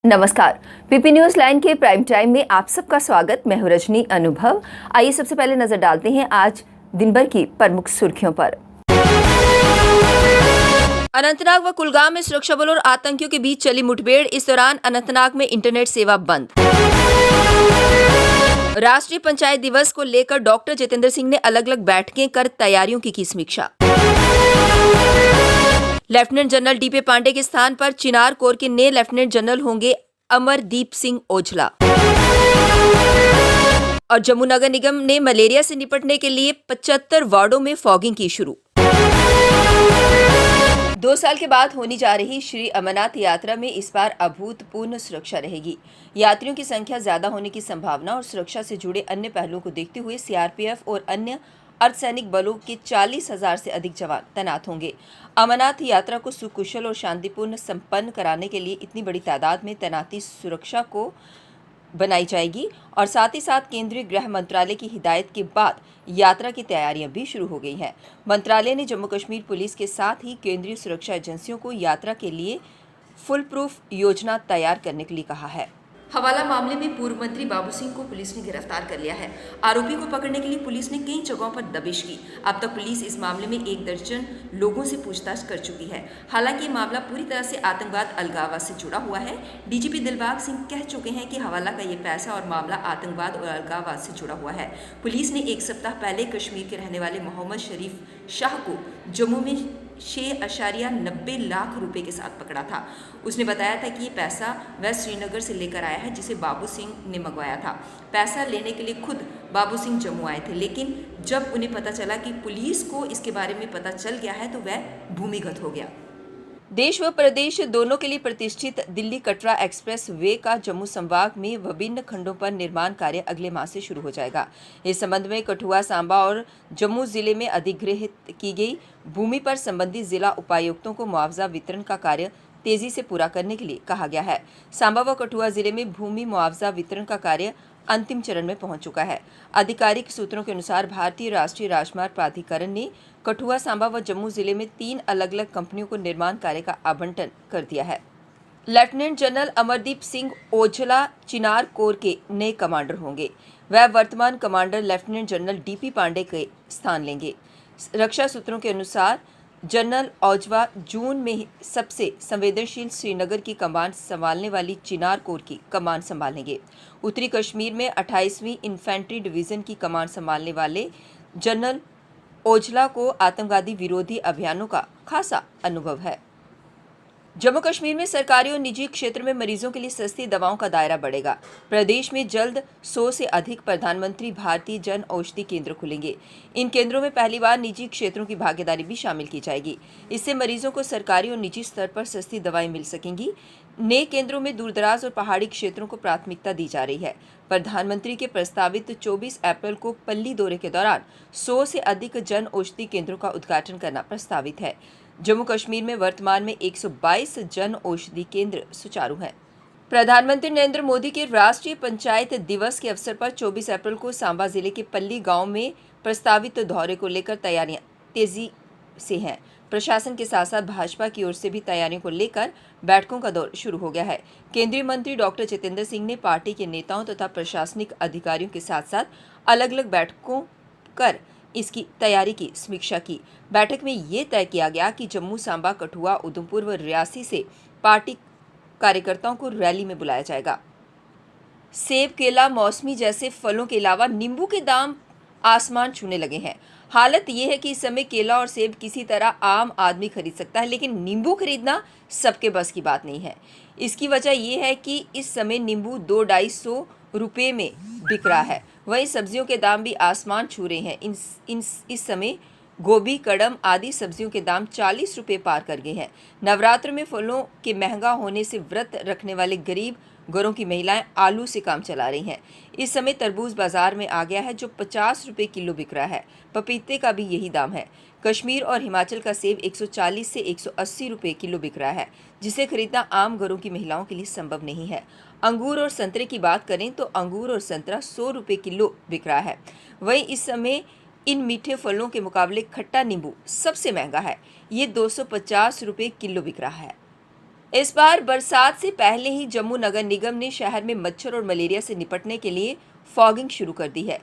नमस्कार। PP news line के prime time में आप सबका स्वागत। मैं हूं रजनी अनुभव। आइए सबसे पहले नजर डालते हैं आज दिन भर की प्रमुख सुर्खियों पर। अनंतनाग व कुलगाम में सुरक्षा बलों और आतंकियों के बीच चली मुठभेड़। इस दौरान अनंतनाग में इंटरनेट सेवा बंद। राष्ट्रीय पंचायत दिवस को लेकर डॉक्टर जितेंद्र सिंह ने अलग अलग बैठकें कर तैयारियों की समीक्षा। लेफ्टिनेंट जनरल डीपी पांडे के स्थान पर चिनार कोर के नए लेफ्टिनेंट जनरल होंगे अमरदीप सिंह ओझला। और जम्मू नगर निगम ने मलेरिया से निपटने के लिए 75 वार्डों में फॉगिंग की शुरू। 2 साल के बाद होने जा रही श्री अमरनाथ यात्रा में इस बार अभूतपूर्व सुरक्षा रहेगी। यात्रियों की संख्या ज्यादा होने की संभावना और सुरक्षा से जुड़े अन्य पहलुओं को देखते हुए सीआरपीएफ और अन्य अर्धसैनिक बलों के 40,000 से अधिक जवान तैनात होंगे। अमरनाथ यात्रा को सुकुशल और शांतिपूर्ण संपन्न कराने के लिए इतनी बड़ी तादाद में तैनाती सुरक्षा को बनाई जाएगी और साथ ही साथ केंद्रीय गृह मंत्रालय की हिदायत के बाद यात्रा की तैयारियां भी शुरू हो गई हैं। मंत्रालय ने जम्मू कश्मीर पुलिस के साथ ही केंद्रीय सुरक्षा एजेंसियों को यात्रा के लिए फुल प्रूफ योजना तैयार करने के लिए कहा है। हवाला मामले में पूर्व मंत्री बाबू सिंह को पुलिस ने गिरफ्तार कर लिया है। आरोपी को पकड़ने के लिए पुलिस ने कई जगहों पर दबिश की। अब तक पुलिस इस मामले में 1 दर्जन लोगों से पूछताछ कर चुकी है। हालांकि ये मामला पूरी तरह से आतंकवाद अलगाववाद से जुड़ा हुआ है। डीजीपी दिलबाग सिंह कह चुके हैं कि हवाला का ये पैसा और मामला आतंकवाद और अलगाववाद से जुड़ा हुआ है। पुलिस ने 1 सप्ताह पहले कश्मीर के रहने वाले मोहम्मद शरीफ शाह को जम्मू में 6.90 लाख रुपए के साथ पकड़ा था। उसने बताया था कि ये पैसा वह श्रीनगर से लेकर आया है, जिसे बाबू सिंह ने मंगवाया था। पैसा लेने के लिए खुद बाबू सिंह जम्मू आए थे, लेकिन जब उन्हें पता चला कि पुलिस को इसके बारे में पता चल गया है तो वह भूमिगत हो गया। देश व प्रदेश दोनों के लिए प्रतिष्ठित दिल्ली कटरा एक्सप्रेस वे का जम्मू संभाग में विभिन्न खंडों पर निर्माण कार्य अगले माह से शुरू हो जाएगा। इस संबंध में कठुआ, सांबा और जम्मू जिले में अधिग्रहित की गई भूमि पर संबंधित जिला उपायुक्तों को मुआवजा वितरण का कार्य तेजी से पूरा करने के लिए कहा गया है। सांबा व कठुआ जिले में भूमि मुआवजा वितरण का कार्य अंतिम चरण में पहुंच चुका है। आधिकारिक सूत्रों के अनुसार भारतीय राष्ट्रीय राजमार्ग प्राधिकरण ने कठुआ, सांबा व जम्मू जिले में 3 अलग अलग कंपनियों को निर्माण कार्य का आवंटन कर दिया है। Lieutenant general Amardeep Singh Aujla Chinar corps के नए कमांडर होंगे। वह वर्तमान commander lieutenant general DP Pande के स्थान लेंगे। रक्षा सूत्रों के अनुसार जनरल औजला जून में सबसे संवेदनशील श्रीनगर की कमान संभालने वाली चिनार कोर की कमान संभालेंगे। उत्तरी कश्मीर में 28वीं इन्फेंट्री डिवीजन की कमान संभालने वाले जनरल ओझला को आतंकवादी विरोधी अभियानों का खासा अनुभव है। जम्मू कश्मीर में सरकारी और निजी क्षेत्र में मरीजों के लिए सस्ती दवाओं का दायरा बढ़ेगा। प्रदेश में जल्द 100 से अधिक प्रधानमंत्री भारतीय जन औषधि केंद्र खुलेंगे। इन केंद्रों में पहली बार निजी क्षेत्रों की भागीदारी भी शामिल की जाएगी। इससे मरीजों को सरकारी और निजी स्तर पर सस्ती दवाएं मिल सकेंगी। नए केंद्रों में दूरदराज और पहाड़ी क्षेत्रों को प्राथमिकता दी जा रही है। प्रधानमंत्री के प्रस्तावित 24 अप्रैल को पल्ली दौरे के दौरान 100 से अधिक जन औषधि केंद्रों का उद्घाटन करना प्रस्तावित है। जम्मू कश्मीर में वर्तमान में 122 जन औषधि केंद्र सुचारू हैं। प्रधानमंत्री नरेंद्र मोदी के राष्ट्रीय पंचायत दिवस के अवसर पर 24 अप्रैल को सांबा जिले के पल्ली गांव में प्रस्तावित दौरे को लेकर तैयारियां तेजी से हैं। प्रशासन के साथ साथ भाजपा की ओर से भी तैयारियों को लेकर बैठकों का दौर शुरू हो गया है। केंद्रीय मंत्री डॉक्टर जितेंद्र सिंह ने पार्टी के नेताओं तथा प्रशासनिक अधिकारियों के साथ साथ अलग अलग बैठकों कर इसकी तैयारी की समीक्षा की। बैठक में ये तय किया गया कि जम्मू, सांबा, कठुआ, उधमपुर व रियासी से पार्टी कार्यकर्ताओं को रैली में बुलाया जाएगा। सेब, केला, मौसमी जैसे फलों के अलावा नींबू के दाम आसमान छूने लगे हैं। हालत यह है कि इस समय केला और सेब किसी तरह आम आदमी खरीद सकता है, लेकिन नींबू खरीदना सबके बस की बात नहीं है। इसकी वजह यह है कि इस समय नींबू 200-250 रुपये में बिक रहा है। वहीं सब्जियों के दाम भी आसमान छू रहे हैं। इस समय गोभी, कड़म आदि सब्जियों के दाम 40 रुपये पार कर गए हैं। नवरात्र में फलों के महंगा होने से व्रत रखने वाले गरीब घरों की महिलाएं आलू से काम चला रही हैं। इस समय तरबूज बाजार में आ गया है, जो 50 रुपये किलो बिक रहा है। पपीते का भी यही दाम है। कश्मीर और हिमाचल का सेब 140 से 180 रुपये किलो बिक रहा है, जिसे खरीदना आम घरों की महिलाओं के लिए संभव नहीं है। अंगूर और संतरे की बात करें तो अंगूर और संतरा 100 रुपये किलो बिक रहा है। वहीं इस समय इन मीठे फलों के मुकाबले खट्टा नींबू सबसे महंगा है। ये 250 रुपये किलो बिक रहा है। इस बार बरसात से पहले ही जम्मू नगर निगम ने शहर में मच्छर और मलेरिया से निपटने के लिए फॉगिंग शुरू कर दी है।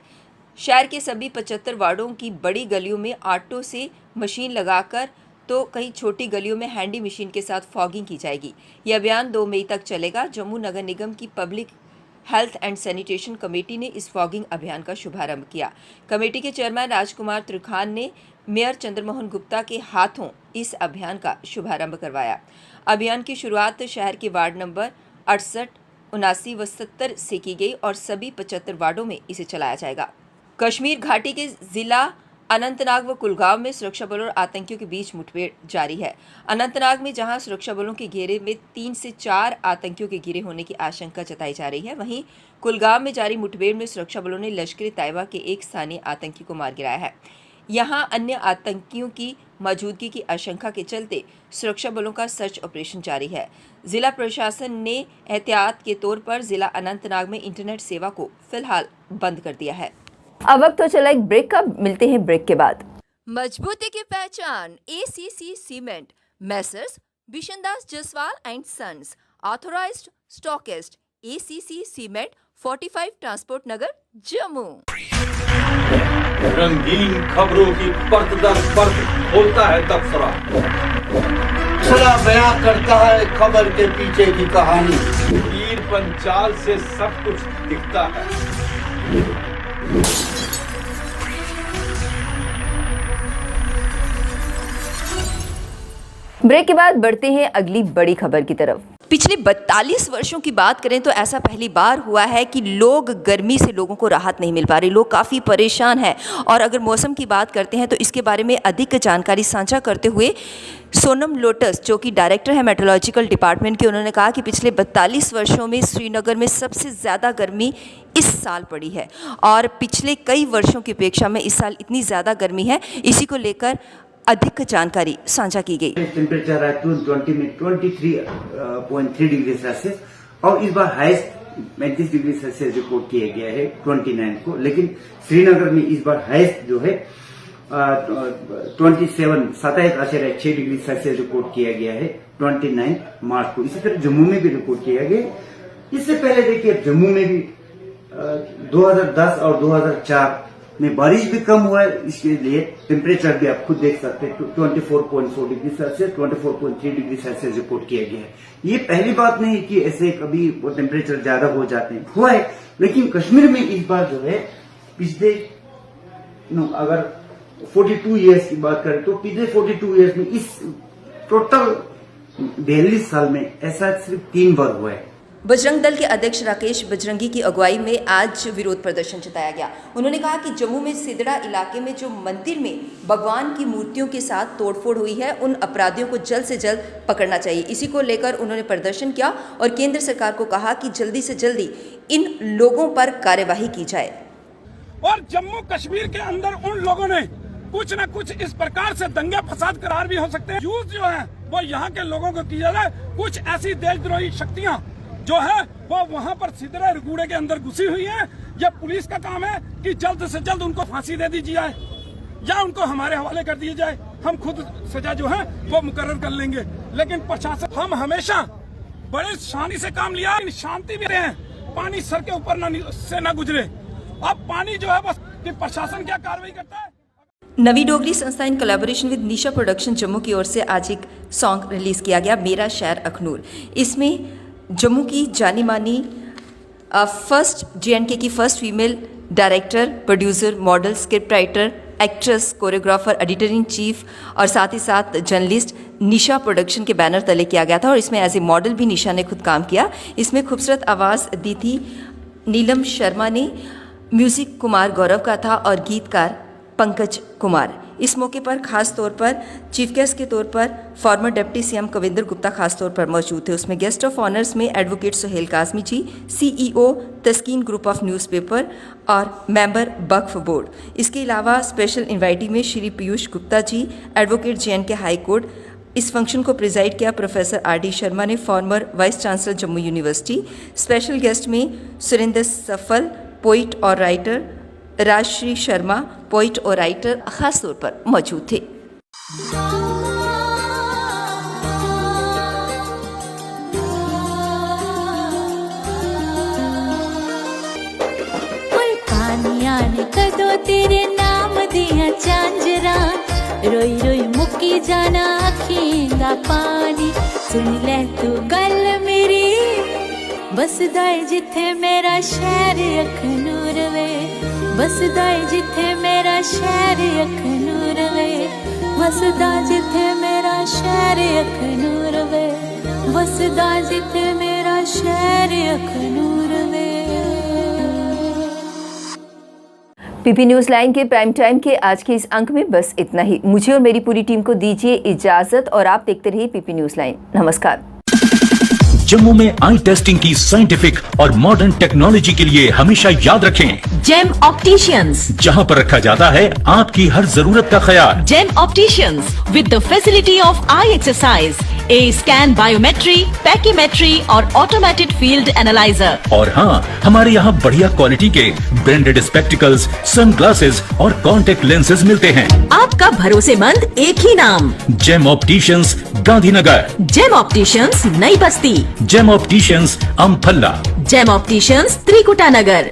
शहर के सभी 75 वार्डों की बड़ी गलियों में ऑटो से मशीन लगाकर तो कई छोटी गलियों में हैंडी मशीन के साथ फॉगिंग की जाएगी। यह अभियान 2 मई तक चलेगा। जम्मू नगर निगम की public health and sanitation committee ने इस फॉगिंग अभियान का शुभारंभ किया। कमेटी के चेयरमैन राजकुमार त्रिखान ने मेयर चंद्रमोहन गुप्ता के हाथों इस अभियान का शुभारंभ करवाया। अभियान की शुरुआत शहर के वार्ड नंबर 68, 79 व 70 से की गई और सभी 75 वार्डों में इसे चलाया जाएगा। कश्मीर घाटी के जिला अनंतनाग व कुलगांव में सुरक्षा बलों और आतंकियों के बीच मुठभेड़ जारी है। अनंतनाग में जहां सुरक्षा बलों के घेरे में 3 से 4 आतंकियों के घिरे होने की आशंका जताई जा रही है, वहीं कुलगांव में जारी मुठभेड़ में सुरक्षा बलों ने लश्कर तैयबा के एक स्थानीय आतंकी को मार गिराया है। यहां अन्य आतंकियों की मौजूदगी की आशंका के चलते सुरक्षा बलों का सर्च ऑपरेशन जारी है। जिला प्रशासन ने एहतियात के तौर पर जिला अनंतनाग में इंटरनेट सेवा को फिलहाल बंद कर दिया है। अब वक्त तो चला एक ब्रेक का, मिलते हैं ब्रेक के बाद। मजबूती की पहचान ACC cement, messrs Bishandas Jaswal and sons, authorised stockist, ACC cement, 45 transport Nagar, Jammu. रंगीन खबरों की परत दर परत खोलता है तबसरा, बयां करता है खबर के पीछे की कहानी। तीर पंचाल से सब कुछ दिखता है। ब्रेक के बाद बढ़ते हैं अगली बड़ी खबर की तरफ। पिछले 42 वर्षों की बात करें तो ऐसा पहली बार हुआ है कि गर्मी से लोगों को राहत नहीं मिल पा रही, लोग काफ़ी परेशान हैं। और अगर मौसम की बात करते हैं तो इसके बारे में अधिक जानकारी साझा करते हुए सोनम लोटस, जो कि डायरेक्टर है मेट्रोलॉजिकल डिपार्टमेंट के, उन्होंने कहा कि पिछले 42 वर्षों में श्रीनगर में सबसे ज़्यादा गर्मी इस साल पड़ी है और पिछले कई वर्षों की अपेक्षा में इस साल इतनी ज़्यादा गर्मी है। इसी को लेकर अधिक जानकारी साझा की गई। टेम्परेचर है 23.3 डिग्री सेल्सियस और इस बार हाईएस्ट 35 डिग्री सेल्सियस रिकॉर्ड किया गया है 29 को। लेकिन श्रीनगर में इस बार हाईएस्ट जो है 27.6 डिग्री सेल्सियस रिकॉर्ड किया गया है 29 मार्च को। इसी तरह जम्मू में भी रिकॉर्ड किया गया। इससे पहले देखिए जम्मू में भी 2010 और 2004 में बारिश भी कम हुआ है, इसके लिए टेम्परेचर भी आप खुद देख सकते हैं 24.4 degree Celsius 24.3 degree Celsius report किया गया है। ये पहली बात नहीं कि ऐसे कभी वो टेम्परेचर ज्यादा हो जाते हैं, हुआ है। लेकिन कश्मीर में इस बार जो है पिछले अगर 42 ईयर्स की बात करें तो पिछले 42 ईयर्स में इस टोटल 42 साल में ऐसा सिर्फ 3 बार हुआ है। बजरंग दल के अध्यक्ष राकेश बजरंगी की अगुवाई में आज विरोध प्रदर्शन जताया गया। उन्होंने कहा कि जम्मू में सिदड़ा इलाके में जो मंदिर में भगवान की मूर्तियों के साथ तोड़फोड़ हुई है, उन अपराधियों को जल्द से जल्द पकड़ना चाहिए। इसी को लेकर उन्होंने प्रदर्शन किया और केंद्र सरकार को कहा कि जल्दी से जल्दी इन लोगों पर कार्यवाही की जाए। और जम्मू कश्मीर के अंदर उन लोगों ने कुछ न कुछ इस प्रकार से दंगे फसाद करार भी हो सकते हैं। यूज जो है वो यहाँ के लोगों को किया जाए। कुछ ऐसी देशद्रोही शक्तियाँ जो है वो वहाँ पर सिदरा रगूड़े के अंदर घुसी हुई है। यह पुलिस का काम है कि जल्द से जल्द उनको फांसी दे दी जाए या उनको हमारे हवाले कर दिया जाए। हम खुद सजा जो है वो मुकर्रर कर लेंगे। लेकिन प्रशासन, हम हमेशा बड़े शानी से काम लिया, शांति भी रहे, पानी सर के ऊपर से न गुजरे। अब पानी जो है बस कि प्रशासन क्या कार्रवाई करता है। नवी डोगरी संस्था in collaboration with Nisha production Jammu की ओर से आज एक सॉन्ग रिलीज किया गया, मेरा शहर अखनूर। इसमें जम्मू की जानी मानी फर्स्ट JNK की first female director, producer, model, script writer, actress, choreographer, editor in chief और साथ ही साथ जर्नलिस्ट निशा प्रोडक्शन के बैनर तले किया गया था और इसमें एज ए मॉडल भी निशा ने खुद काम किया। इसमें खूबसूरत आवाज़ दी थी नीलम शर्मा ने, म्यूज़िक कुमार गौरव का था और गीतकार पंकज कुमार। इस मौके पर खास तौर पर चीफ गेस्ट के तौर पर former deputy CM Kavinder Gupta खास तौर पर मौजूद थे। उसमें गेस्ट ऑफ ऑनर्स में advocate Suhail Kazmi ji, CEO Taskeen group of newspaper और मेंबर वक्फ बोर्ड। इसके अलावा स्पेशल इन्वाइटी में Shri Piyush Gupta ji, advocate JNK high court. इस फंक्शन को प्रिजाइड किया प्रोफेसर RD शर्मा ने, former vice chancellor Jammu university. Special guest में सुरेंद्र सफल, पोइट और राइटर, राजश्री शर्मा, पोइट और राइटर खास तौर पर मौजूद थे। झांझरा रोई रोई मुक्की जाना अखीं दा पानी सुन ले तू गल मेरी बसदा है जिथे मेरा शहर अखनूर वे बसदा है जिथे मेरा शहर अखनूर वे बसदा जिथे मेरा शहर अखनूर वे बसदा जिथे मेरा शहर अखनूर वे। पीपी न्यूज़ लाइन के प्राइम टाइम के आज के इस अंक में बस इतना ही। मुझे और मेरी पूरी टीम को दीजिए इजाजत और आप देखते रहिए पीपी न्यूज़ लाइन। नमस्कार। जम्मू में आई टेस्टिंग की साइंटिफिक और मॉडर्न टेक्नोलॉजी के लिए हमेशा याद रखें जेम ऑप्टिशियंस, जहां पर रखा जाता है आपकी हर जरूरत का ख्याल। Gem opticians with the facility of eye exercise, A scan, biometry, pachymetry और ऑटोमेटेड फील्ड एनालाइजर। और हाँ, हमारे यहाँ बढ़िया क्वालिटी के ब्रांडेड स्पेक्टिकल्स, सनग्लासेस और कॉन्टेक्ट लेंसेज मिलते हैं। आपका भरोसेमंद एक ही नाम, Gem opticians, Gandhinagar. Gem opticians, Nai Basti. Gem opticians, Amphalla. Gem opticians, Trikuta नगर।